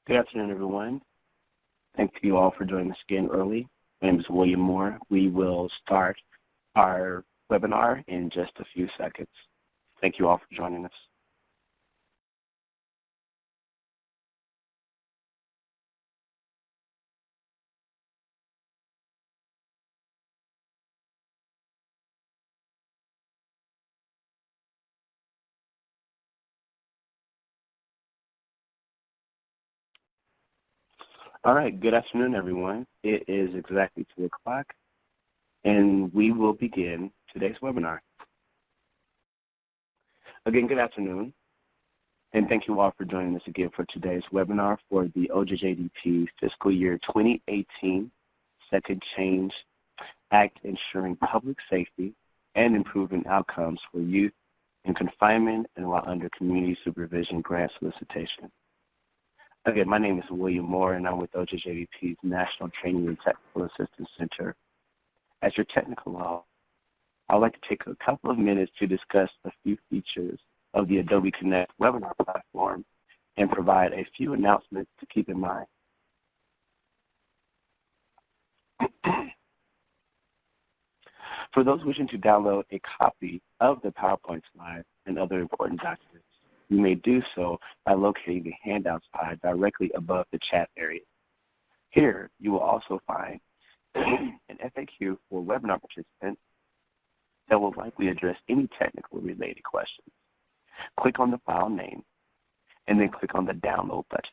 Good afternoon, everyone. Thank you all for joining us again early. My name is William Moore. We will start our webinar in just a few seconds. Thank you all for joining us. All right, good afternoon, everyone. It is exactly 2 o'clock, and we will begin today's webinar. Again, good afternoon, and thank you all for joining us again for today's webinar for the OJJDP Fiscal Year 2018 Second Change Act ensuring public safety and improving outcomes for youth in confinement and while under community supervision grant solicitation. Again, my name is William Moore, and I'm with OJJDP's National Training and Technical Assistance Center. As your technical law, I'd like to take a couple of minutes to discuss a few features of the Adobe Connect webinar platform and provide a few announcements to keep in mind. For those wishing to download a copy of the PowerPoint slides and other important documents, you may do so by locating the handouts pod directly above the chat area. Here, you will also find an FAQ for webinar participants that will likely address any technical related questions. Click on the file name and then click on the download button.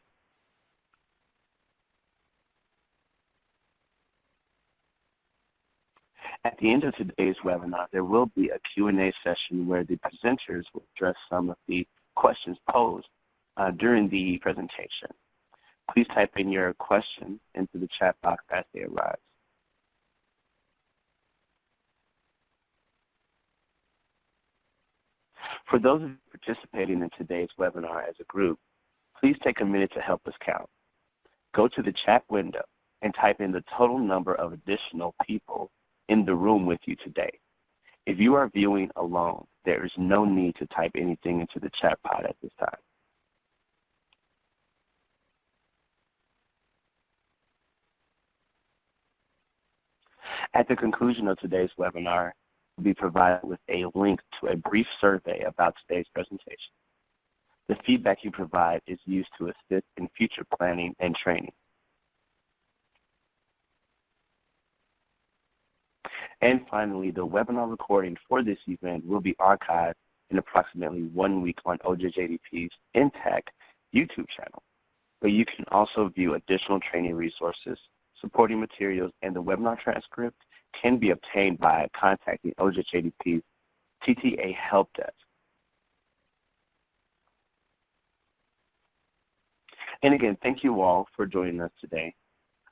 At the end of today's webinar, there will be a Q&A session where the presenters will address some of the questions posed during the presentation. Please type in your question into the chat box as they arise. For those of you participating in today's webinar as a group, please take a minute to help us count. Go to the chat window and type in the total number of additional people in the room with you today. If you are viewing alone, there is no need to type anything into the chat pod at this time. At the conclusion of today's webinar, we'll be provided with a link to a brief survey about today's presentation. The feedback you provide is used to assist in future planning and training. And finally, the webinar recording for this event will be archived in approximately 1 week on OJJDP's NTTAC YouTube channel, where you can also view additional training resources, supporting materials, and the webinar transcript can be obtained by contacting OJJDP's NTTAC Help Desk. And again, thank you all for joining us today.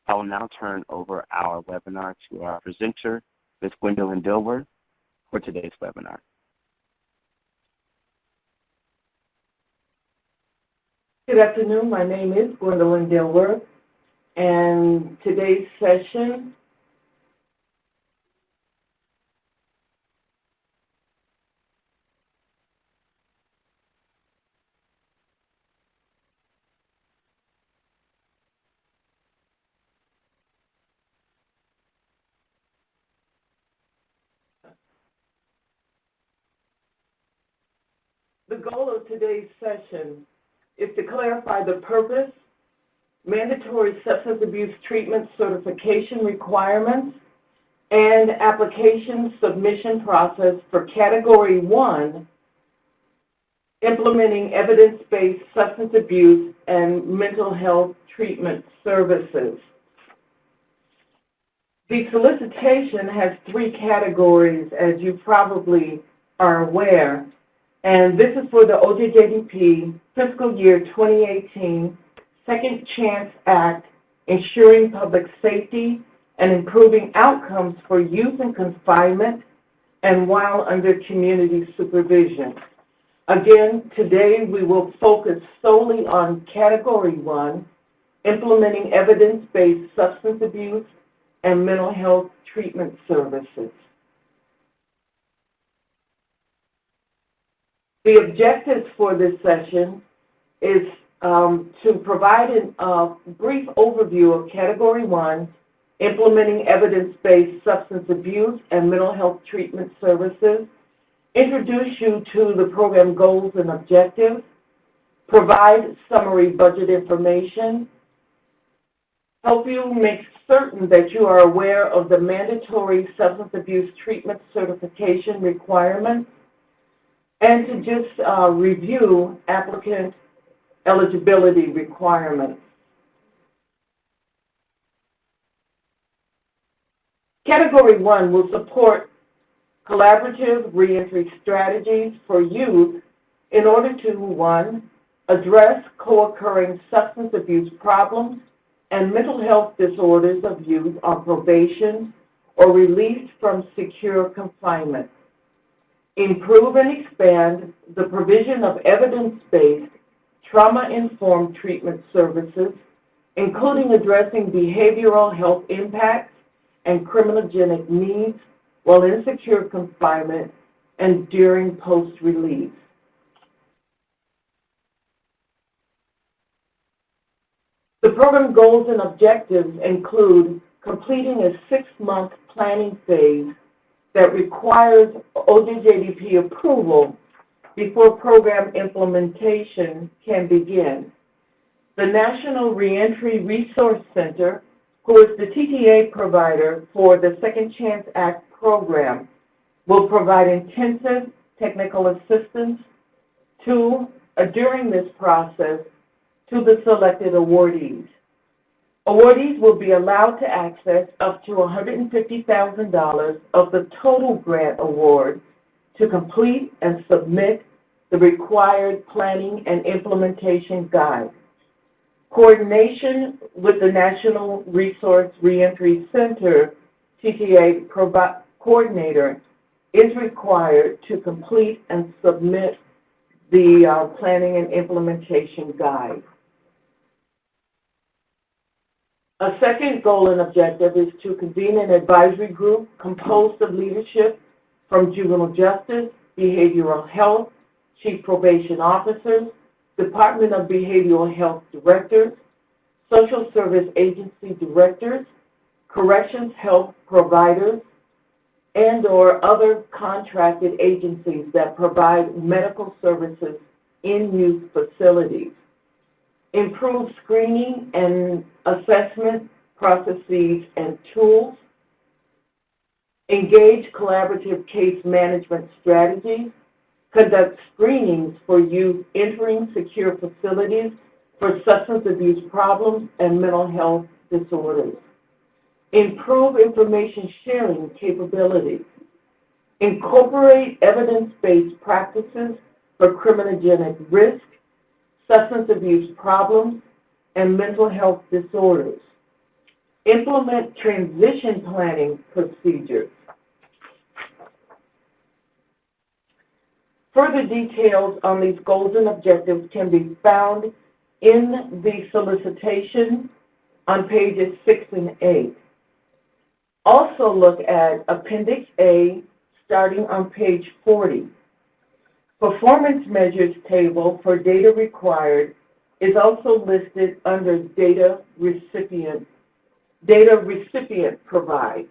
I will now turn over our webinar to our presenter, Ms. Gwendolyn Dilworth, for today's webinar. Good afternoon. My name is Gwendolyn Dilworth, and today's session the goal of today's session is to clarify the purpose, mandatory substance abuse treatment certification requirements, and application submission process for Category 1, implementing evidence-based substance abuse and mental health treatment services. The solicitation has 3 categories, as you probably are aware, and this is for the OJJDP Fiscal Year 2018 Second Chance Act, ensuring public safety and improving outcomes for youth in confinement and while under community supervision. Again, today we will focus solely on Category 1, implementing evidence-based substance abuse and mental health treatment services. The objectives for this session is to provide a brief overview of Category 1, implementing evidence-based substance abuse and mental health treatment services, introduce you to the program goals and objectives, provide summary budget information, help you make certain that you are aware of the mandatory substance abuse treatment certification requirements, and to just review applicant eligibility requirements. Category 1 will support collaborative reentry strategies for youth in order to, 1, address co-occurring substance abuse problems and mental health disorders of youth on probation or released from secure confinement. Improve and expand the provision of evidence-based, trauma-informed treatment services, including addressing behavioral health impacts and criminogenic needs while in secure confinement and during post-release. The program goals and objectives include completing a 6-month planning phase that requires OJJDP approval before program implementation can begin. The National Reentry Resource Center, who is the TTA provider for the Second Chance Act program, will provide intensive technical assistance during this process to the selected awardees. Awardees will be allowed to access up to $150,000 of the total grant award to complete and submit the required planning and implementation guide. Coordination with the National Resource Reentry Center TTA coordinator is required to complete and submit the planning and implementation guide. A second goal and objective is to convene an advisory group composed of leadership from juvenile justice, behavioral health, chief probation officers, Department of Behavioral Health directors, social service agency directors, corrections health providers, and/or other contracted agencies that provide medical services in youth facilities. Improve screening and assessment processes and tools. Engage collaborative case management strategies. Conduct screenings for youth entering secure facilities for substance abuse problems and mental health disorders. Improve information sharing capabilities. Incorporate evidence-based practices for criminogenic risk, substance abuse problems, and mental health disorders. Implement transition planning procedures. Further details on these goals and objectives can be found in the solicitation on pages 6 and 8. Also look at Appendix A starting on page 40. Performance measures table for data required is also listed under data recipient provides.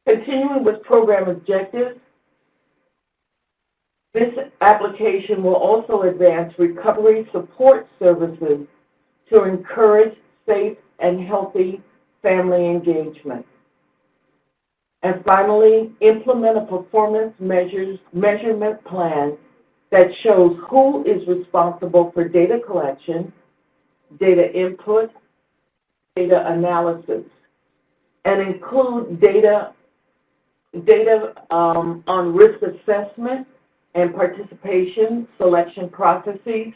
Continuing with program objectives, this application will also advance recovery support services to encourage safe and healthy family engagement. And finally, implement a performance measurement plan that shows who is responsible for data collection, data input, data analysis, and include data on risk assessment and participation, selection processes,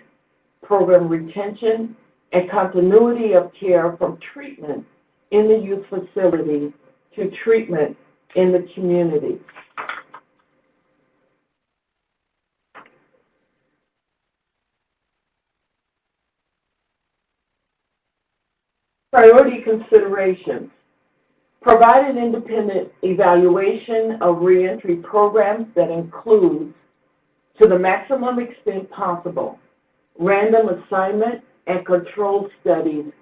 program retention, and continuity of care from treatment in the youth facility to treatment in the community. Priority considerations. Provide an independent evaluation of reentry programs that includes, to the maximum extent possible, random assignment and control studies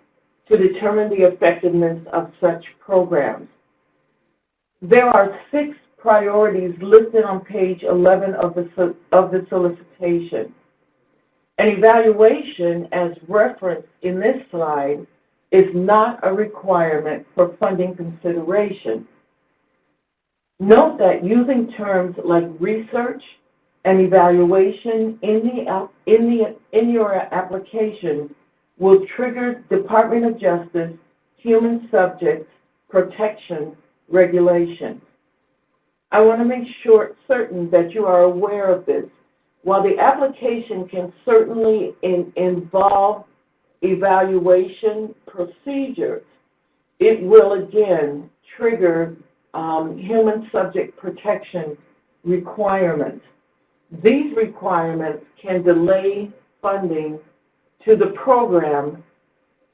to determine the effectiveness of such programs. There are 6 priorities listed on page 11 of the solicitation. An evaluation, as referenced in this slide, is not a requirement for funding consideration. Note that using terms like research and evaluation in your application will trigger Department of Justice Human Subject Protection regulations. I want to make certain that you are aware of this. While the application can certainly involve evaluation procedures, it will again trigger human subject protection requirements. These requirements can delay funding to the program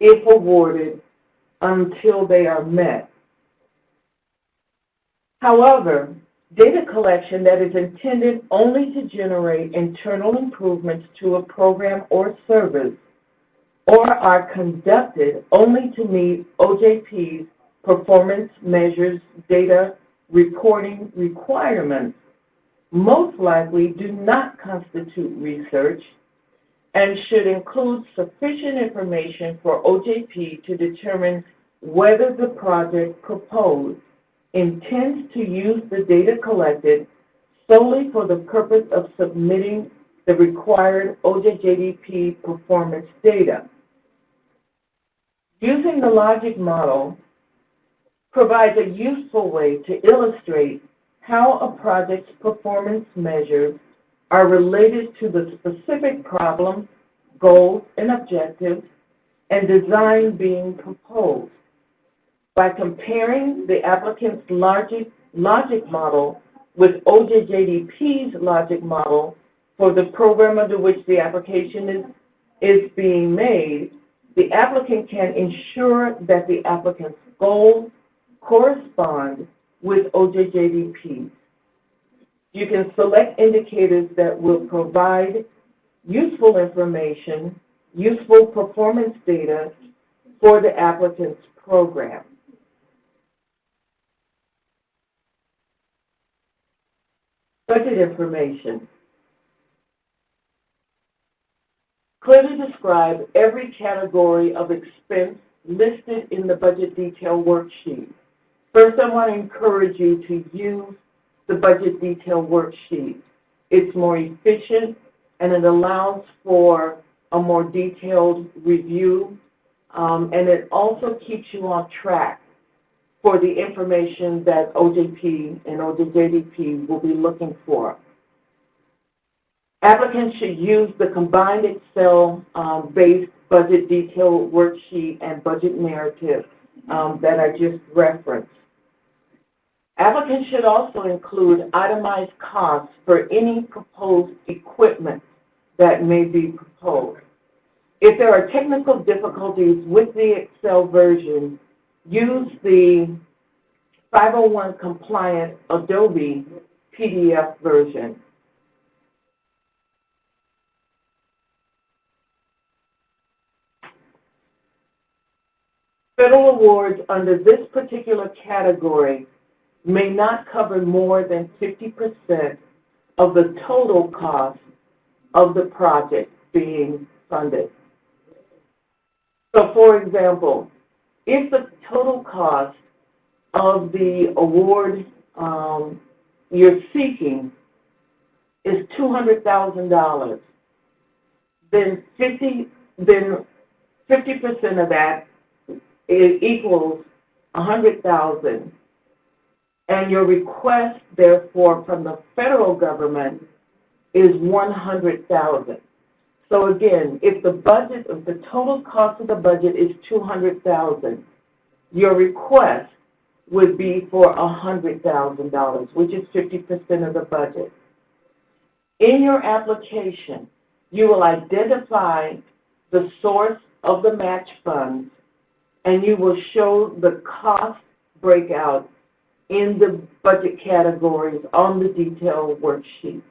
if awarded until they are met. However, data collection that is intended only to generate internal improvements to a program or service, or are conducted only to meet OJP's performance measures data reporting requirements, most likely do not constitute research and should include sufficient information for OJP to determine whether the project proposed intends to use the data collected solely for the purpose of submitting the required OJJDP performance data. Using the logic model provides a useful way to illustrate how a project's performance measures are related to the specific problems, goals, and objectives and design being proposed. By comparing the applicant's logic model with OJJDP's logic model for the program under which the application is being made, the applicant can ensure that the applicant's goals correspond with OJJDP. You can select indicators that will provide useful information, useful performance data for the applicant's program. Budget information. Clearly describe every category of expense listed in the budget detail worksheet. First, I want to encourage you to use the budget detail worksheet. It's more efficient and it allows for a more detailed review, and it also keeps you on track for the information that OJP and OJJDP will be looking Applicants should use the combined Excel-based budget detail worksheet and budget narrative that I just referenced. Applicants should also include itemized costs for any proposed equipment that may be proposed. If there are technical difficulties with the Excel version, use the 501 compliant Adobe PDF version. Federal awards under this particular category may not cover more than 50% of the total cost of the project being funded. So for example, if the total cost of the award you're seeking is $200,000, then 50% of that equals $100,000, and your request, therefore, from the federal government is $100,000. So again, if the total cost of the budget is $200,000, your request would be for $100,000, which is 50% of the budget. In your application, you will identify the source of the match funds and you will show the cost breakout in the budget categories on the detailed worksheet.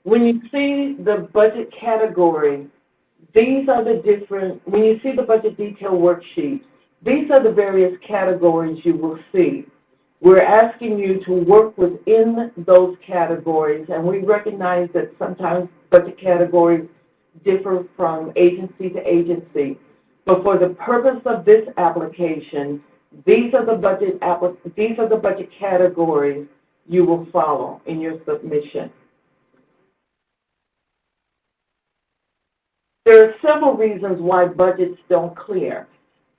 When you see the budget category, these are the different, when you see the budget detail worksheet, these are the various categories you will see. We're asking you to work within those categories, and we recognize that sometimes budget categories differ from agency to agency. But for the purpose of this application, these are the budget categories you will follow in your submission. There are several reasons why budgets don't clear,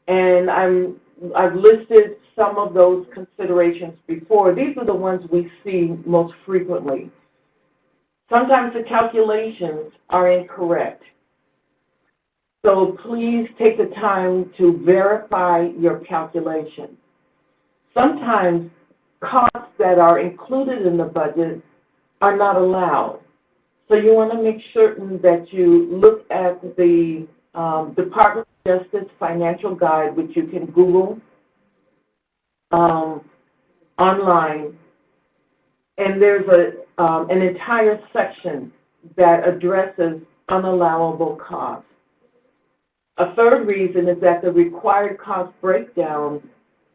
and I've listed some of those considerations before. These are the ones we see most frequently. Sometimes the calculations are incorrect, so please take the time to verify your calculations. Sometimes costs that are included in the budget are not allowed. So you want to make certain that you look at the Department of Justice Financial Guide, which you can Google online, and there's an entire section that addresses unallowable costs. A third reason is that the required cost breakdown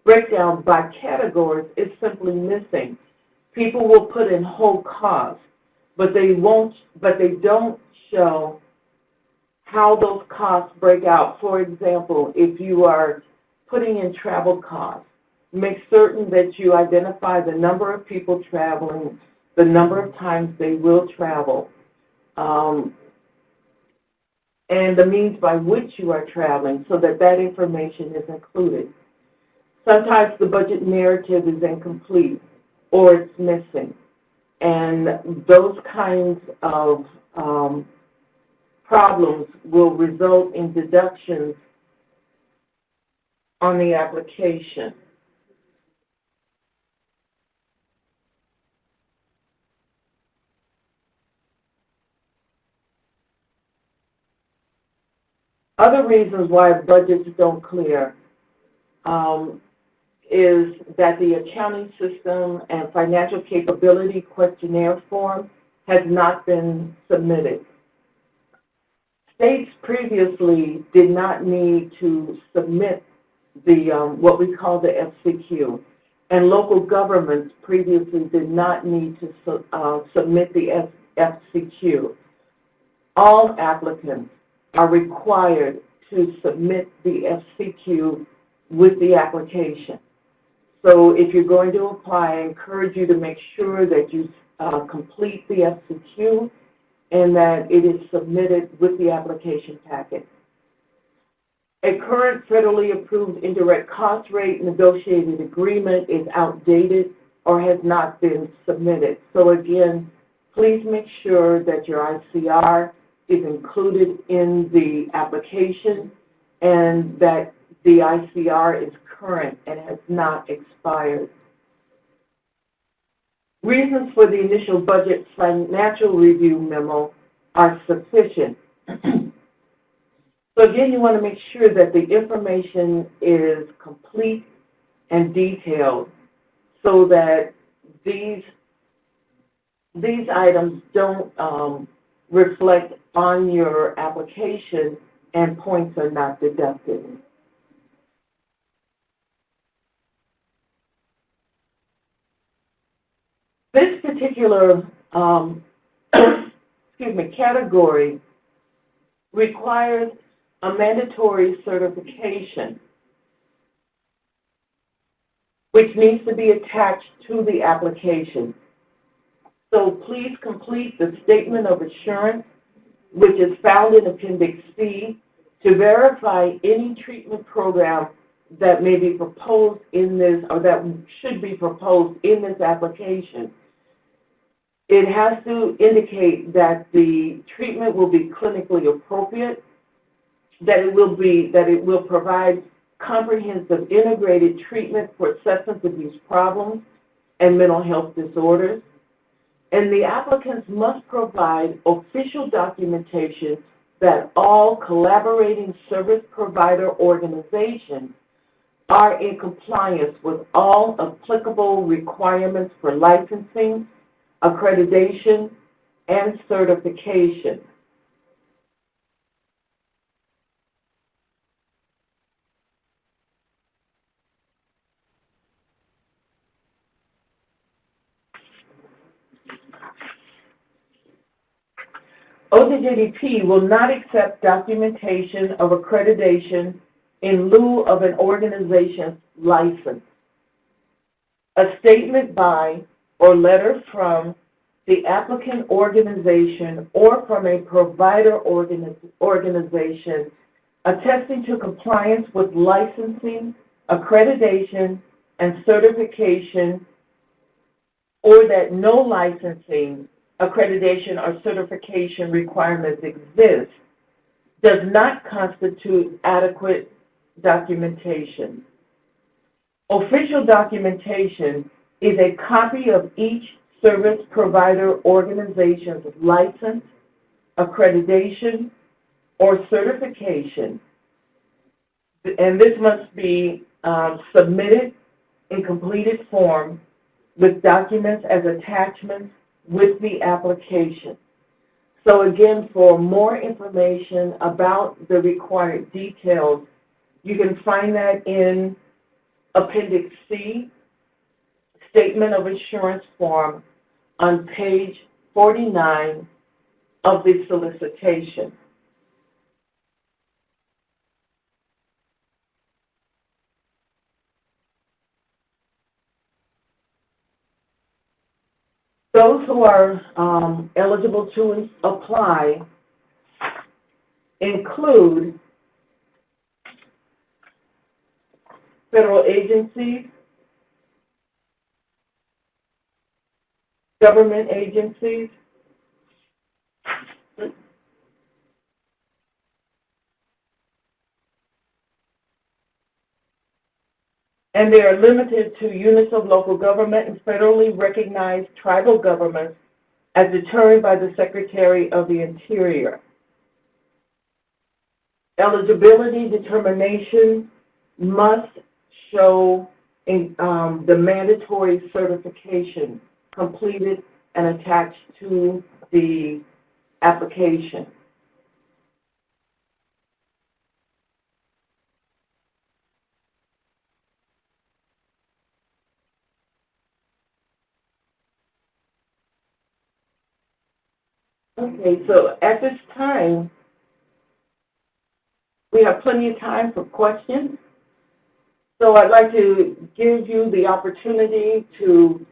by categories is simply missing. People will put in whole costs, but they don't show how those costs break out. For example, if you are putting in travel costs, make certain that you identify the number of people traveling, the number of times they will travel, and the means by which you are traveling, so that that information is included. Sometimes the budget narrative is incomplete or it's missing. And those kinds of problems will result in deductions on the application. Other reasons why budgets don't clear is that the accounting system and financial capability questionnaire form has not been submitted. States previously did not need to submit the what we call the FCQ, and local governments previously did not need to submit the FCQ. All applicants are required to submit the FCQ with the application. So if you're going to apply, I encourage you to make sure that you complete the FCQ and that it is submitted with the application packet. A current federally approved indirect cost rate negotiated agreement is outdated or has not been submitted. So again, please make sure that your ICR is included in the application and that the ICR is current and has not expired. Reasons for the initial budget financial review memo are sufficient. So again, you want to make sure that the information is complete and detailed so that these items don't reflect on your application and points are not deducted. This particular category requires a mandatory certification, which needs to be attached to the application. So please complete the statement of assurance, which is found in Appendix C, to verify any treatment program that may be proposed in this, or that should be proposed in this application. It has to indicate that the treatment will be clinically appropriate, that it will provide comprehensive integrated treatment for substance abuse problems and mental health disorders, And the applicants must provide official documentation that all collaborating service provider organizations are in compliance with all applicable requirements for licensing, accreditation, and certification. OJJDP will not accept documentation of accreditation in lieu of an organization's license. A statement by or letter from the applicant organization or from a provider organization attesting to compliance with licensing, accreditation, and certification, or that no licensing, accreditation, or certification requirements exist, does not constitute adequate documentation. Official documentation is a copy of each service provider organization's license, accreditation, or certification, and this must be submitted in completed form with documents as attachments with the application. So again, for more information about the required details, you can find that in Appendix C, Statement of Assurance Form, on page 49 of the solicitation. Those who are eligible to apply include federal agencies, government agencies, and they are limited to units of local government and federally recognized tribal governments as determined by the Secretary of the Interior. Eligibility determination must show the mandatory certification completed and attached to the application. Okay, so at this time, we have plenty of time for questions. So I'd like to give you the opportunity to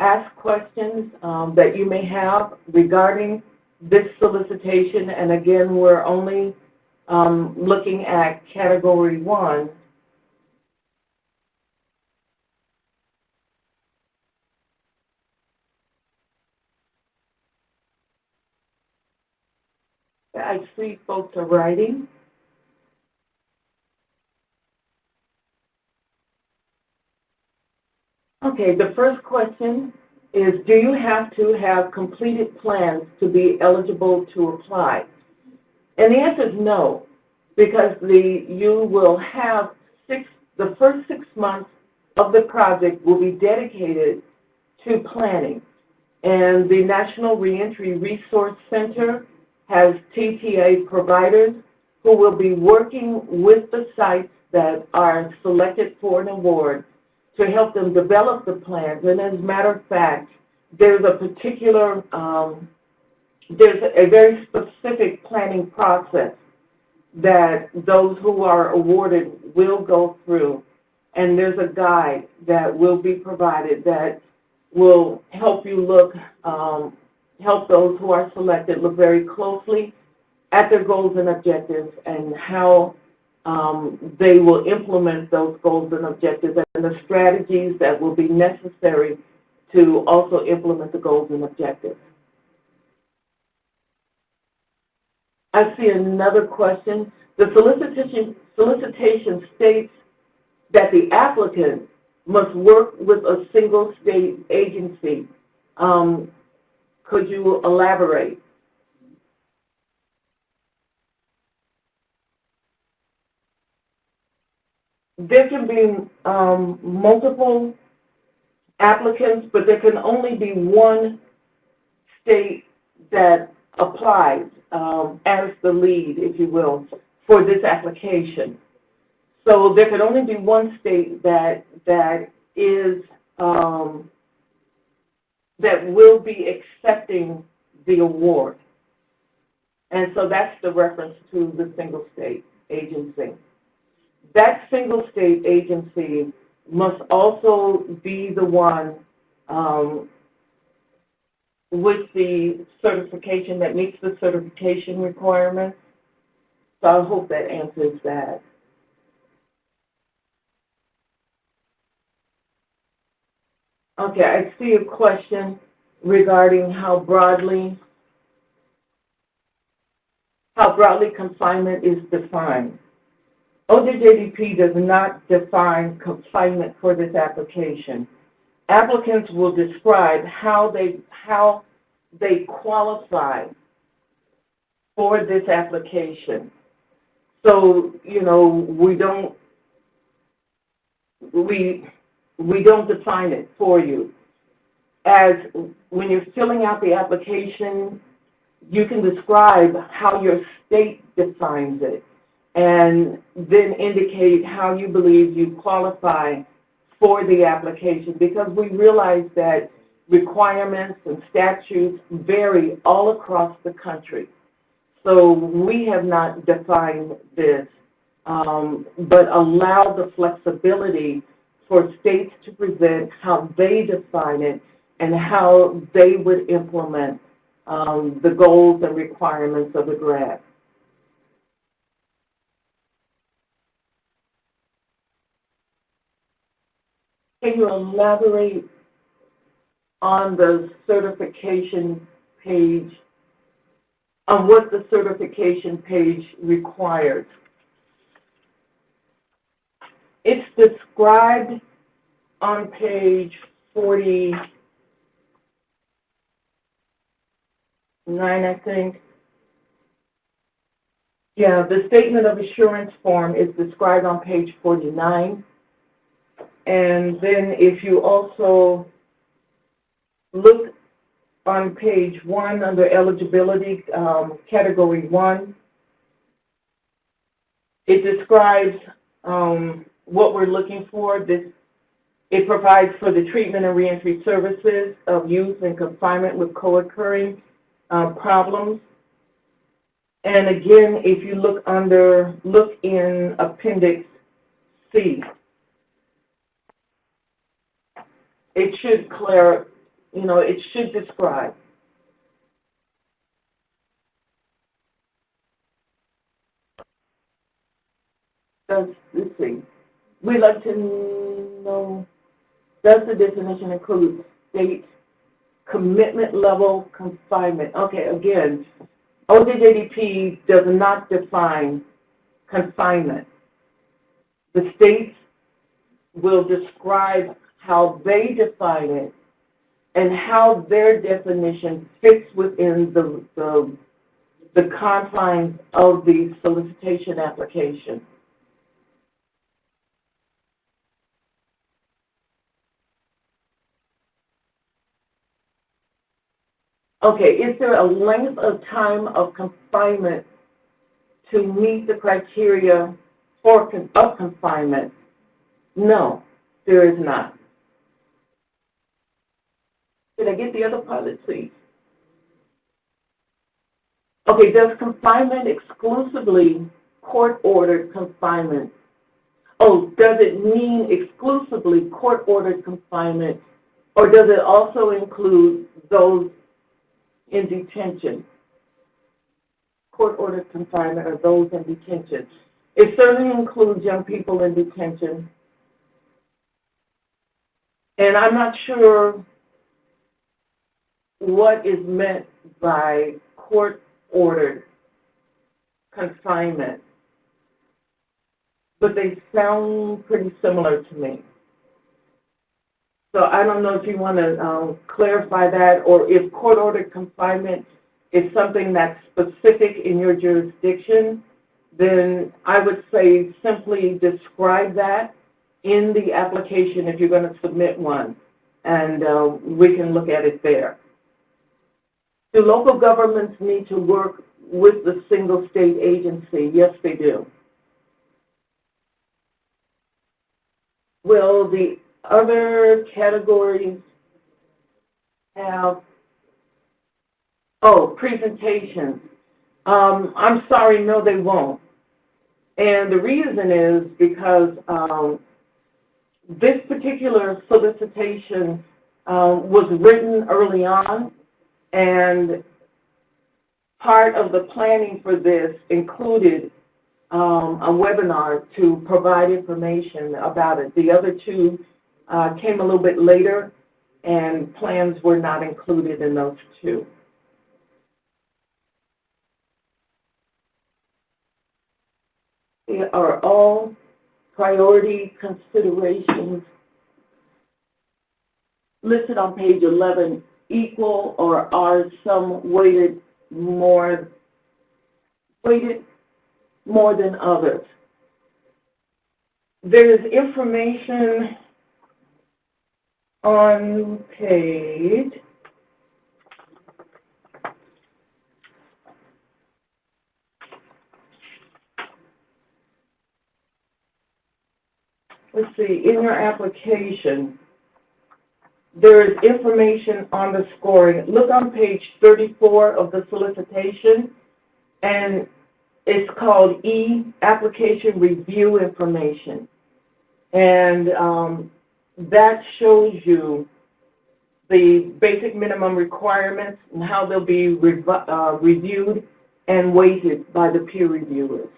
ask questions that you may have regarding this solicitation. And again, we're only looking at Category 1. I see folks are writing. Okay, the first question is, do you have to have completed plans to be eligible to apply? And the answer is no, because you will have the first 6 months of the project will be dedicated to planning. And the National Reentry Resource Center has TTA providers who will be working with the sites that are selected for an award to help them develop the plans. And as a matter of fact, there's a particular, there's a very specific planning process that those who are awarded will go through. And there's a guide that will be provided that will help you look, help those who are selected look very closely at their goals and objectives and how they will implement those goals and objectives and the strategies that will be necessary to also implement the goals and objectives. I see another question. The solicitation states that the applicant must work with a single state agency. Could you elaborate? There can be multiple applicants, but there can only be one state that applies as the lead, if you will, for this application. So there can only be one state that is that will be accepting the award. And so that's the reference to the single state agency. That single state agency must also be the one with the certification that meets the certification requirements. So I hope that answers that. Okay, I see a question regarding how broadly confinement is defined. OJJDP does not define confinement for this application. Applicants will describe how they qualify for this application. So, you know, we don't define it for you. As when you're filling out the application, you can describe how your state defines it and then indicate how you believe you qualify for the application, because we realize that requirements and statutes vary all across the country. So we have not defined this, but allow the flexibility for states to present how they define it and how they would implement the goals and requirements of the grant. Can you elaborate on the certification page, on what the certification page requires? It's described on page 49, I think. Yeah, the statement of assurance form is described on page 49. And then if you also look on page 1 under eligibility, category 1, it describes what we're looking for. It provides for the treatment and reentry services of youth in confinement with co-occurring problems. And again, if you look in Appendix C, it should it should describe. Let's see. We'd like to know, does the definition include state commitment level confinement? Okay, again, OJJDP does not define confinement. The states will describe how they define it and how their definition fits within the confines of the solicitation application. Okay, is there a length of time of confinement to meet the criteria of confinement? No, there is not. Did I get the other part? Let's see. Okay, does confinement exclusively court-ordered confinement? Oh, does it mean exclusively court-ordered confinement, or does it also include those in detention? Court-ordered confinement or those in detention. It certainly includes young people in detention. And I'm not sure what is meant by court-ordered confinement, but they sound pretty similar to me. So I don't know if you want to clarify that, or if court-ordered confinement is something that's specific in your jurisdiction, then I would say simply describe that in the application if you're going to submit one, and we can look at it there. Do local governments need to work with the single state agency? Yes, they do. Will the other categories have, presentations? I'm sorry, no, they won't. And the reason is because this particular solicitation was written early on, and part of the planning for this included a webinar to provide information about it. The other two came a little bit later, and plans were not included in those two. They are all priority considerations listed on page 11 equal, or are some weighted more than others? There is information on page let's see, in your application, there is information on the scoring. Look on page 34 of the solicitation, and it's called E-Application Review Information. And that shows you the basic minimum requirements and how they'll be reviewed and weighted by the peer reviewers.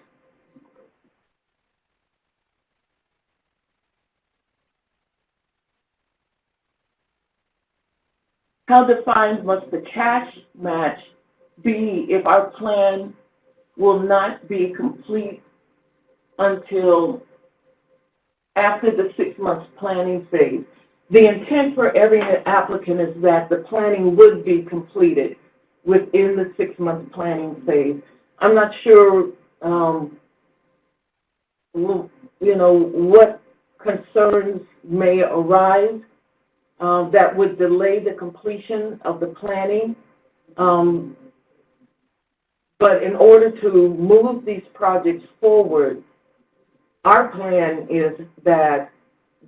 How defined must the cash match be if our plan will not be complete until after the 6 months planning phase? The intent for every applicant is that the planning would be completed within the 6 month planning phase. I'm not sure, what concerns may arise that would delay the completion of the planning. But in order to move these projects forward, our plan is that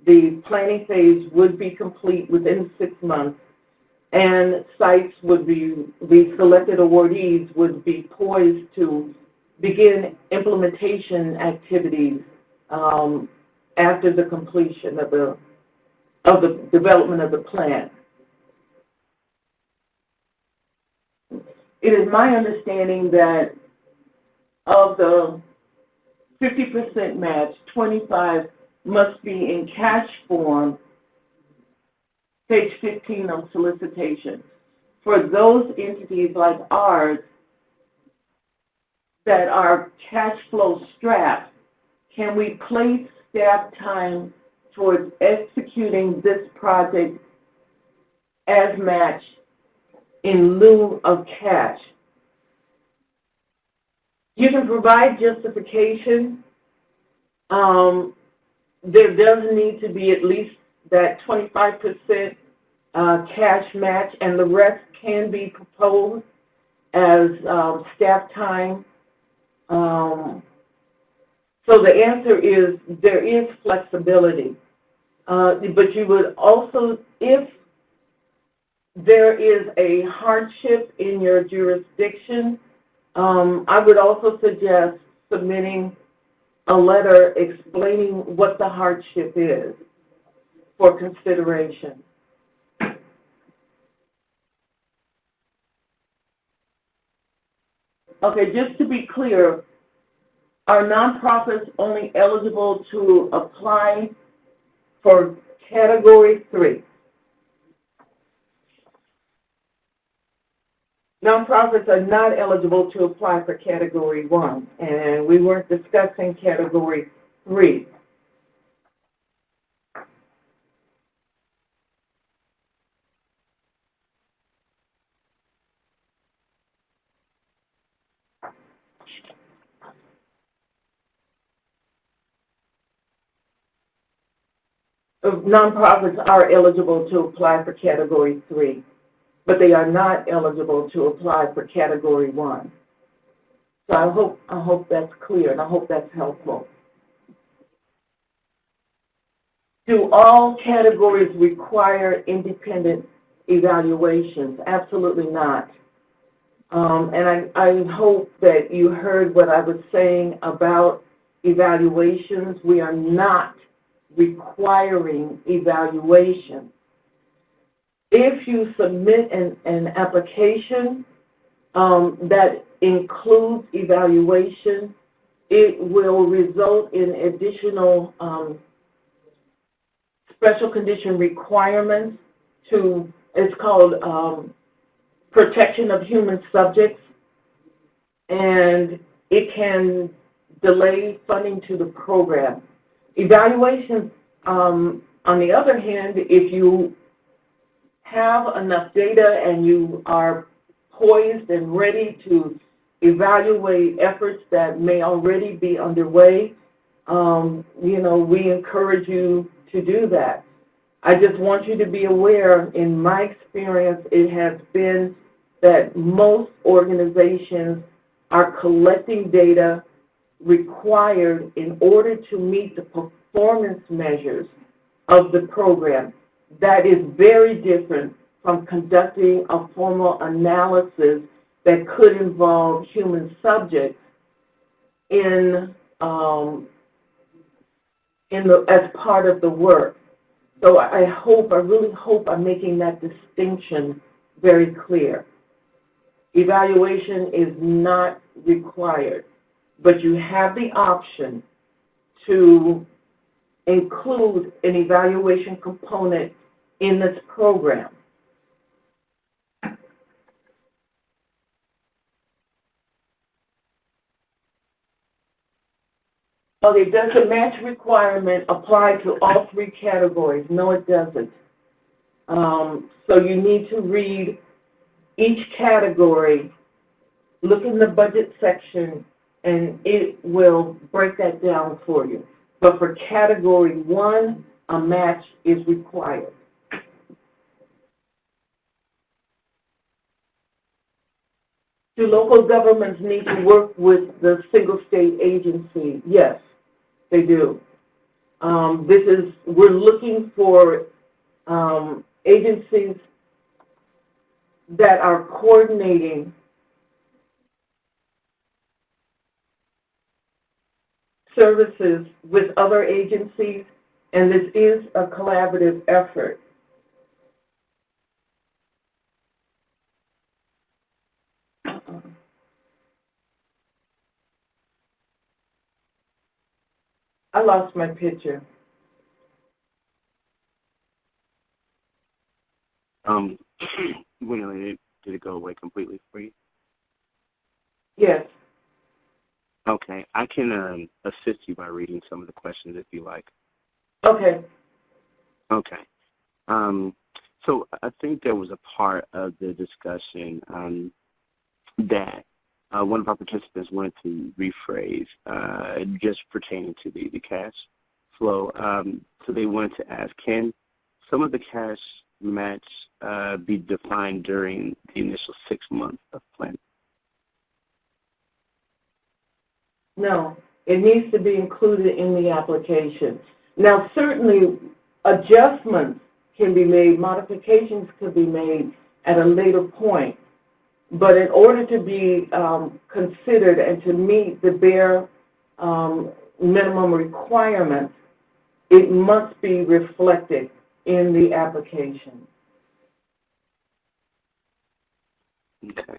the planning phase would be complete within 6 months, and sites would be, the selected awardees would be poised to begin implementation activities after the completion of the development of the plan. It is my understanding that of the 50% match, 25 must be in cash form, page 15 of solicitation. For those entities like ours that are cash flow strapped, can we place staff time towards executing this project as matched in lieu of cash? You can provide justification. There does need to be at least that 25% cash match, and the rest can be proposed as staff time. So the answer is there is flexibility. But you would also, if there is a hardship in your jurisdiction, I would also suggest submitting a letter explaining what the hardship is for consideration. Okay, just to be clear, are nonprofits only eligible to apply for Category 3? Nonprofits are not eligible to apply for Category 1, and we weren't discussing Category 3. Nonprofits are eligible to apply for Category 3, but they are not eligible to apply for Category 1. So I hope that's clear, and I hope that's helpful. Do all categories require independent evaluations? Absolutely not. And I hope that you heard what I was saying about evaluations. We are not requiring evaluation. If you submit an application that includes evaluation, it will result in additional special condition requirements to, it's called protection of human subjects, and it can delay funding to the program. Evaluations, on the other hand, if you have enough data and you are poised and ready to evaluate efforts that may already be underway, we encourage you to do that. I just want you to be aware, in my experience, it has been that most organizations are collecting data required in order to meet the performance measures of the program. That is very different from conducting a formal analysis that could involve human subjects as part of the work. So I really hope I'm making that distinction very clear. Evaluation is not required, but you have the option to include an evaluation component in this program. Okay, does the match requirement apply to all three categories? No, it doesn't. So you need to read each category, look in the budget section, and it will break that down for you. But for Category 1, a match is required. Do local governments need to work with the single state agency? Yes, they do. We're looking for agencies that are coordinating services with other agencies, and this is a collaborative effort. I lost my picture. Did it go away completely for you? Yes. Okay, I can assist you by reading some of the questions if you like. Okay. Okay. So I think there was a part of the discussion that one of our participants wanted to rephrase just pertaining to the cash flow. So they wanted to ask, can some of the cash match be defined during the initial 6 months of planning? No, it needs to be included in the application. Now, certainly adjustments can be made, modifications could be made at a later point, but in order to be considered and to meet the bare minimum requirements, it must be reflected in the application. Okay.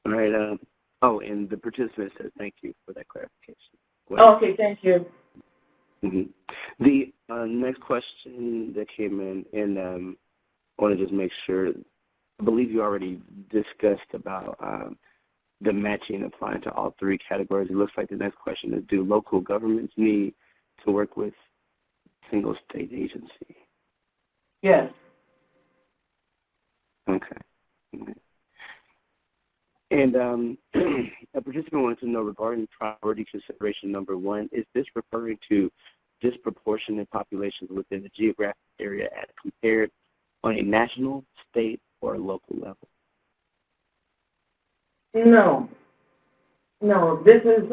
All right. Oh, and the participant says thank you for that clarification. Okay, thank you. Mm-hmm. The next question that came in, and I want to just make sure, I believe you already discussed about the matching applying to all three categories. It looks like the next question is, do local governments need to work with single state agency? Yes. Okay. And a participant wants to know regarding priority consideration number 1, is this referring to disproportionate populations within the geographic area as compared on a national, state, or local level? No. No, this is,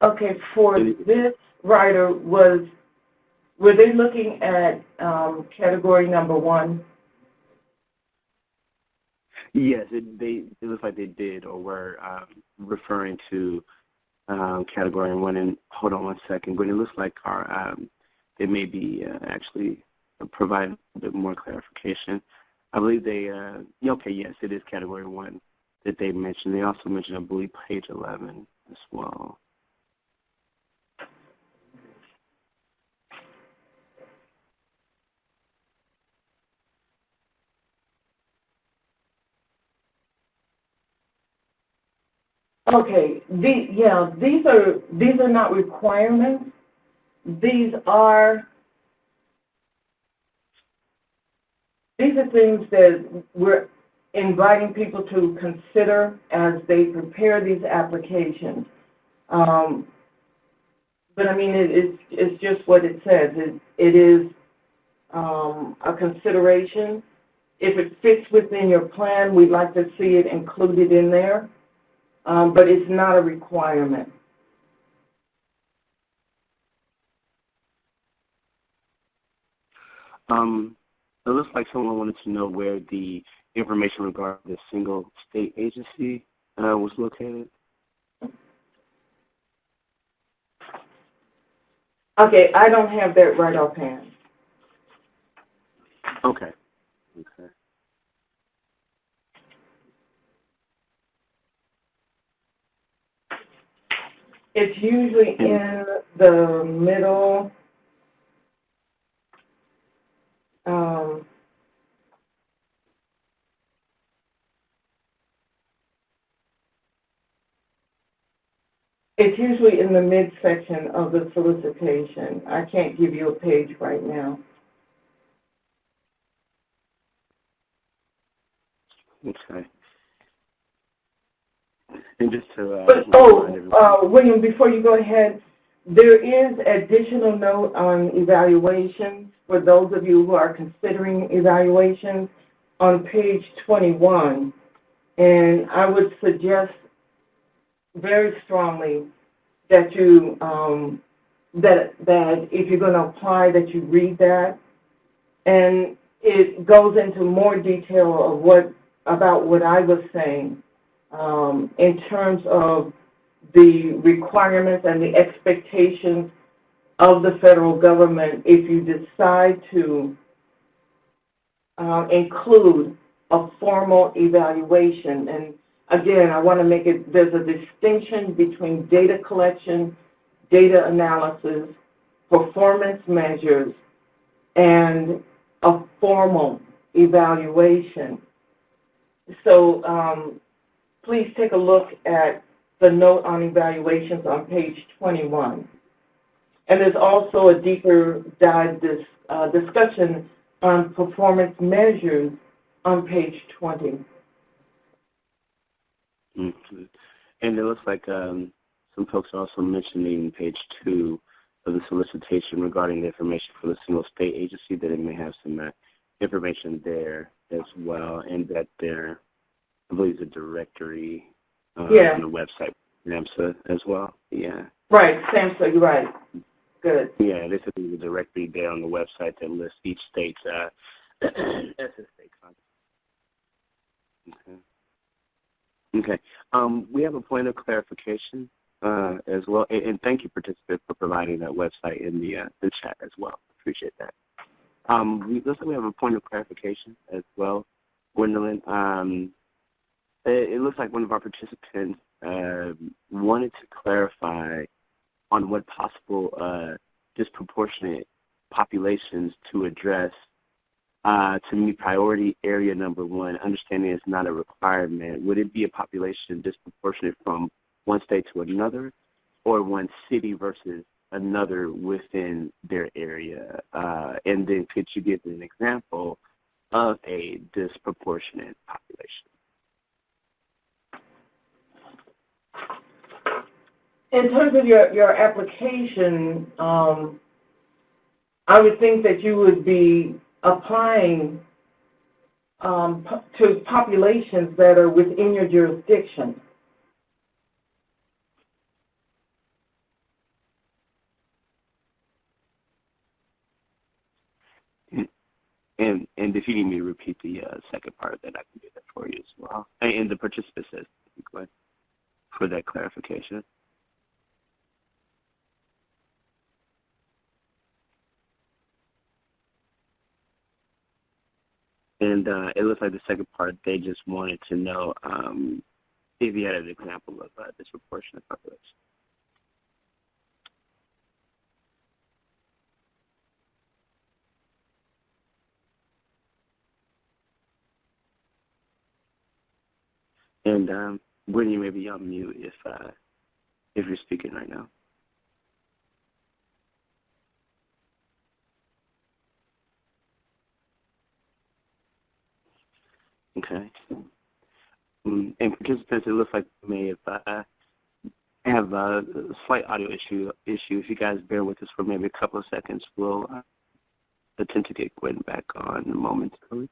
okay, for this writer, were they looking at category number 1? Yes, it looks like they did, or were referring to category 1. And hold on one second, but it looks like they may be actually providing a bit more clarification. I believe they, okay, yes, it is category 1 that they mentioned. They also mentioned, I believe, page 11 as well. Okay, these are not requirements. These are things that we're inviting people to consider as they prepare these applications. But I mean, it's just what it says. It is a consideration. If it fits within your plan, we'd like to see it included in there. But it's not a requirement. It looks like someone wanted to know where the information regarding the single state agency was located. Okay, I don't have that right offhand. Okay. Okay. It's usually in the middle. It's usually in the midsection of the solicitation. I can't give you a page right now. Okay. And just to William, before you go ahead, there is additional note on evaluations for those of you who are considering evaluations on page 21. And I would suggest very strongly that you that if you're going to apply, that you read that. And it goes into more detail of about what I was saying in terms of the requirements and the expectations of the federal government if you decide to include a formal evaluation. And again, I want to make it, there's a distinction between data collection, data analysis, performance measures, and a formal evaluation. So please take a look at the note on evaluations on page 21. And there's also a deeper dive discussion on performance measures on page 20. Mm-hmm. And it looks like some folks are also mentioning page 2 of the solicitation regarding the information for the single state agency, that it may have some information there as well, and that there, I believe, is a directory on the website, SAMHSA as well. Yeah. Right, SAMHSA, you're right. Good. Yeah, this is a directory there on the website that lists each state's as a state content. Okay. Okay. We have a point of clarification as well, and thank you, participants, for providing that website in the chat as well. Appreciate that. We have a point of clarification as well, Gwendolyn. It looks like one of our participants wanted to clarify on what possible disproportionate populations to address to meet priority area number 1. Understanding it's not a requirement. Would it be a population disproportionate from one state to another, or one city versus another within their area? And then could you give an example of a disproportionate population? In terms of your application, I would think that you would be applying to populations that are within your jurisdiction. And if you need me to repeat the second part, then I can do that for you as well. And the participant says, for that clarification. And it looks like the second part, they just wanted to know if you had an example of disproportionate population. And Brittany, maybe on mute if you're speaking right now. Okay. And participants, it looks like may have a slight audio issue. If you guys bear with us for maybe a couple of seconds, we'll attempt to get Gwen back on momentarily.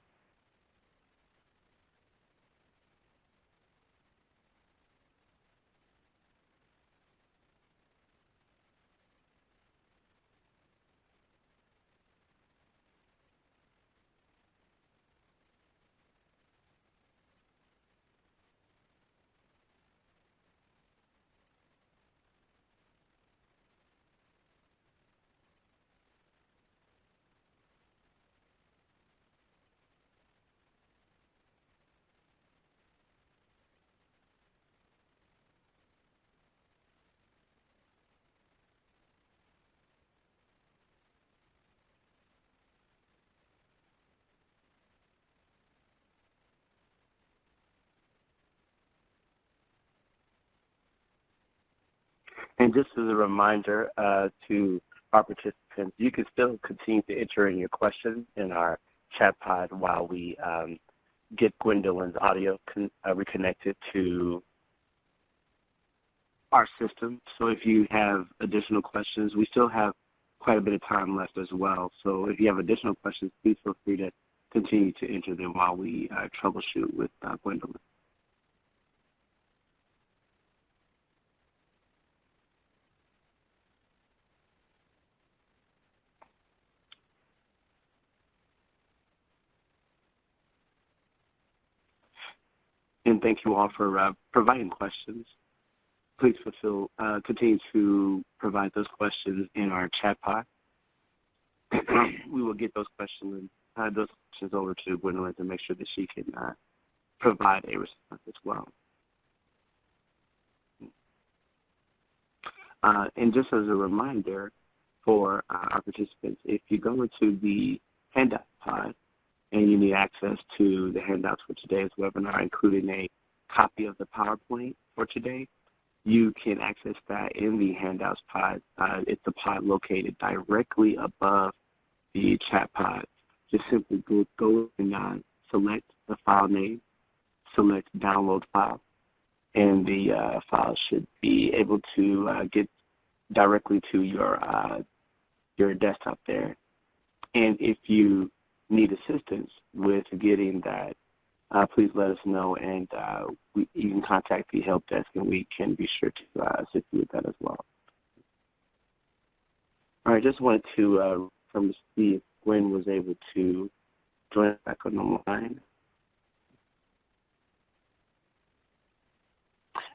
And just as a reminder to our participants, you can still continue to enter in your questions in our chat pod while we get Gwendolyn's audio reconnected to our system. So if you have additional questions, we still have quite a bit of time left as well. So if you have additional questions, please feel free to continue to enter them while we troubleshoot with Gwendolyn. And thank you all for providing questions. Please continue to provide those questions in our chat pod. We will get those questions over to Gwendolyn to make sure that she can provide a response as well. And just as a reminder for our participants, if you go into the handout pod, and you need access to the handouts for today's webinar, including a copy of the PowerPoint for today, you can access that in the handouts pod. It's a pod located directly above the chat pod. Just simply go and select the file name, select download file, and the file should be able to get directly to your desktop there. And if you need assistance with getting that, please let us know, and you can contact the help desk, and we can be sure to assist you with that as well. All right, just wanted to see if Gwen was able to join back on the line.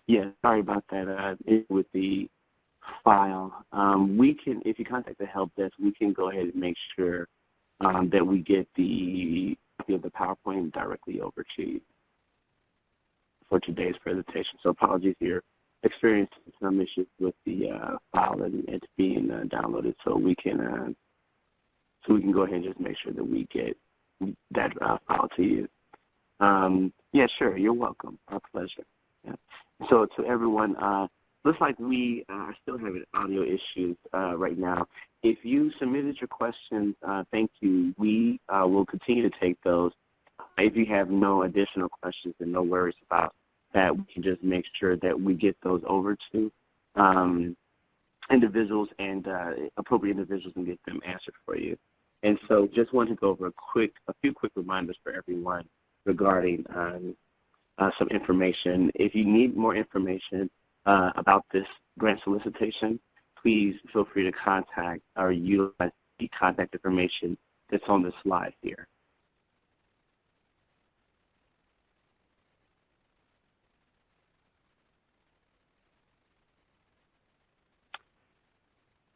Yeah, sorry about that. With the file, we can, if you contact the help desk, we can go ahead and make sure that we get the copy of the PowerPoint directly over to you for today's presentation. So apologies if you're experiencing some issues with the file and it's being downloaded, so we can go ahead and just make sure that we get that file to you. Yeah, sure, you're welcome. Our pleasure. Yeah. So to everyone, looks like we are still having audio issues right now. If you submitted your questions, thank you. We will continue to take those. If you have no additional questions, and no worries about that, we can just make sure that we get those over to individuals and appropriate individuals and get them answered for you. And so just want to go over a few quick reminders for everyone regarding some information. If you need more information about this grant solicitation, please feel free to contact or utilize the contact information that's on the slide here.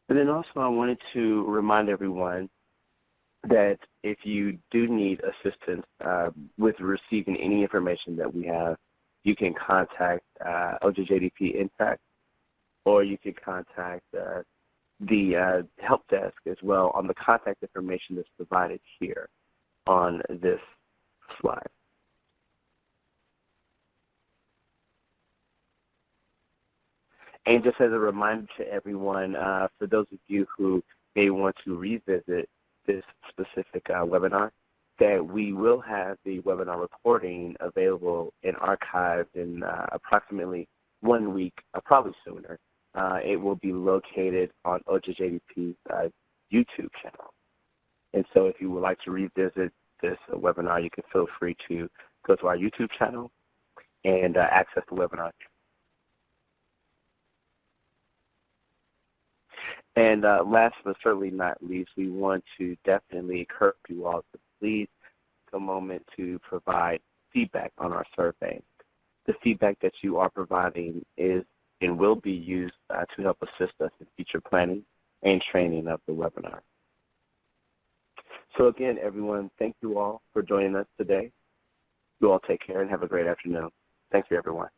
And then also I wanted to remind everyone that if you do need assistance with receiving any information that we have, you can contact OJJDP NTTAC, or you can contact the help desk as well on the contact information that's provided here on this slide. And just as a reminder to everyone, for those of you who may want to revisit this specific webinar, that we will have the webinar recording available and archived in approximately 1 week, probably sooner. It will be located on OJJDP's YouTube channel. And so if you would like to revisit this webinar, you can feel free to go to our YouTube channel and access the webinar. And last but certainly not least, we want to definitely encourage you all to please take a moment to provide feedback on our survey. The feedback that you are providing is and will be used to help assist us in future planning and training of the webinar. So again, everyone, thank you all for joining us today. You all take care and have a great afternoon. Thank you, everyone.